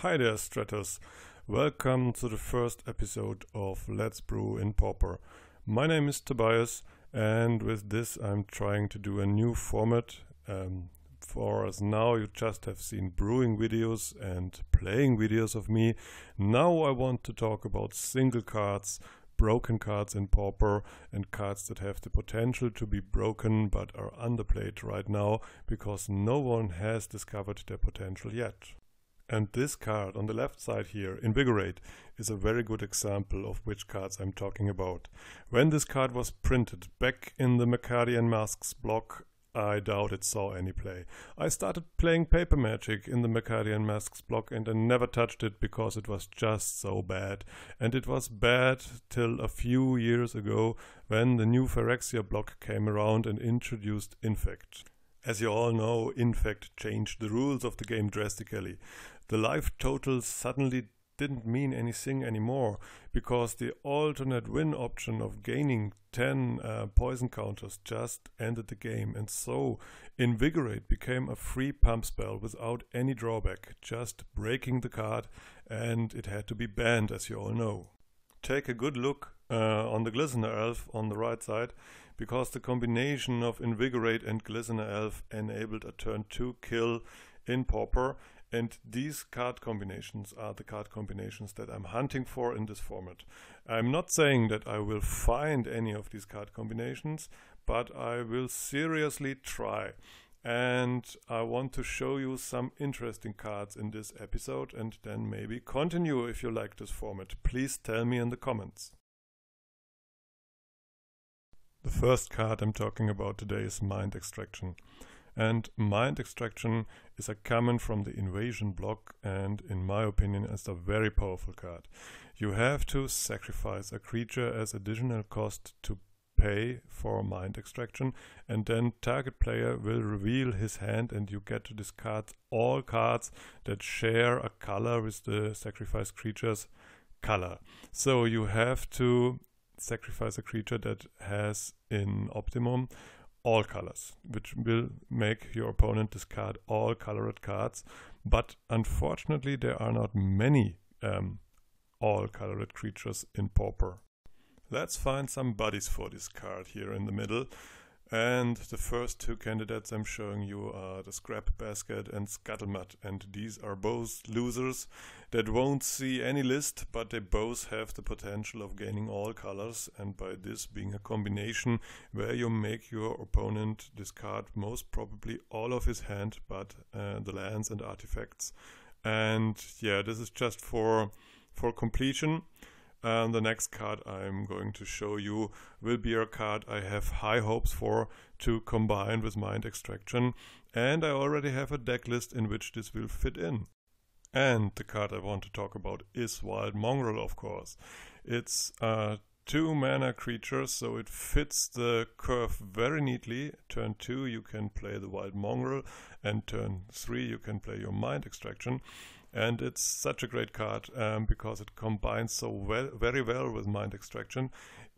Hi there, Stratos. Welcome to the first episode of Let's Brew in Pauper. My name is Tobias, and with this I'm trying to do a new format. For as now you just have seen brewing videos and playing videos of me. Now I want to talk about single cards, broken cards in Pauper, and cards that have the potential to be broken but are underplayed right now because no one has discovered their potential yet. And this card on the left side here, Invigorate, is a very good example of which cards I'm talking about. When this card was printed back in the Macadian Masks block, I doubt it saw any play. I started playing Paper Magic in the Macadian Masks block and I never touched it because it was just so bad. And it was bad till a few years ago when the new Phyrexia block came around and introduced Infect. As you all know, Infect changed the rules of the game drastically. The life total suddenly didn't mean anything anymore because the alternate win option of gaining 10 poison counters just ended the game, and so Invigorate became a free pump spell without any drawback, just breaking the card, and it had to be banned, as you all know. Take a good look on the Glistener Elf on the right side, because the combination of Invigorate and Glistener Elf enabled a turn 2 kill in Pauper, and these card combinations are the card combinations that I'm hunting for in this format. I'm not saying that I will find any of these card combinations, but I will seriously try. And I want to show you some interesting cards in this episode and then maybe continue if you like this format. Please tell me in the comments. The first card I'm talking about today is Mind Extraction. And Mind Extraction is a common from the Invasion block and in my opinion is a very powerful card. You have to sacrifice a creature as additional cost to pay for Mind Extraction, and then target player will reveal his hand and you get to discard all cards that share a color with the sacrificed creature's color. So you have to sacrifice a creature that has in optimum all colors, which will make your opponent discard all colored cards, but unfortunately there are not many all colored creatures in Pauper. Let's find some buddies for this card here in the middle, and the first two candidates I'm showing you are the Scrap Basket and Scuttlemutt, and these are both losers that won't see any list, but they both have the potential of gaining all colors, and by this being a combination where you make your opponent discard most probably all of his hand but the lands and artifacts. And yeah, this is just for completion. The next card I'm going to show you will be a card I have high hopes for to combine with Mind Extraction, and I already have a deck list in which this will fit in. And the card I want to talk about is Wild Mongrel, of course. It's a 2-mana creature, so it fits the curve very neatly. Turn 2 you can play the Wild Mongrel, and turn 3 you can play your Mind Extraction. And it's such a great card because it combines so very well with Mind Extraction,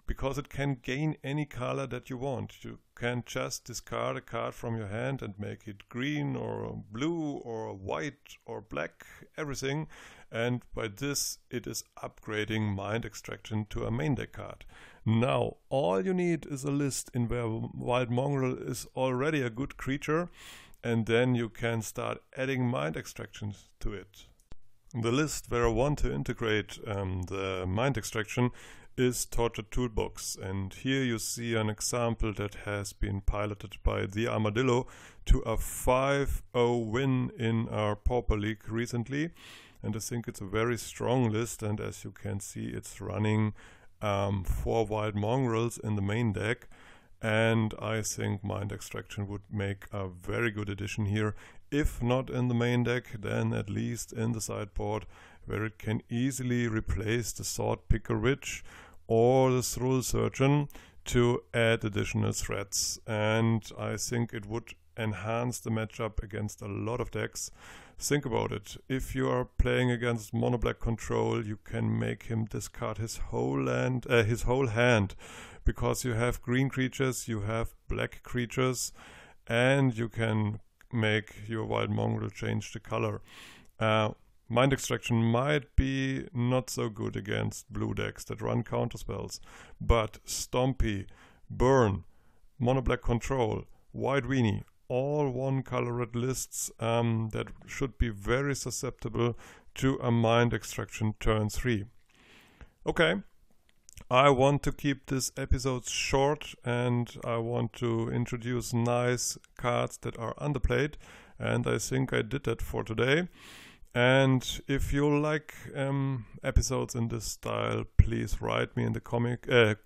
because it can gain any color that you want. You can just discard a card from your hand and make it green or blue or white or black, everything. And by this it is upgrading Mind Extraction to a main deck card. Now all you need is a list in where Wild Mongrel is already a good creature, and then you can start adding Mind Extractions to it. The list where I want to integrate the Mind Extraction is Tortured Toolbox, and here you see an example that has been piloted by the Armadillo to a 5-0 win in our Pauper League recently, and I think it's a very strong list, and as you can see it's running 4 Wild Mongrels in the main deck. And I think Mind Extraction would make a very good addition here. If not in the main deck, then at least in the sideboard, where it can easily replace the Sword Picker Witch or the Thrall Surgeon to add additional threats. And I think it would enhance the matchup against a lot of decks. Think about it. If you are playing against mono black control, you can make him discard his whole hand, because you have green creatures, you have black creatures, and you can make your Wild Mongrel change the color. Mind Extraction might be not so good against blue decks that run counterspells, but Stompy, Burn, Mono Black Control, White Weenie, all one-colored lists that should be very susceptible to a Mind Extraction turn 3. Okay, I want to keep this episode short and I want to introduce nice cards that are underplayed, and I think I did that for today. And if you like episodes in this style, please write me in the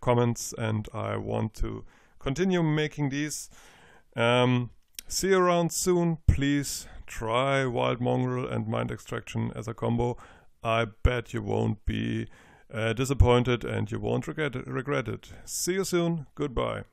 comments, and I want to continue making these. See you around soon. Please try Wild Mongrel and Mind Extraction as a combo. I bet you won't be disappointed and you won't regret it. See you soon. Goodbye.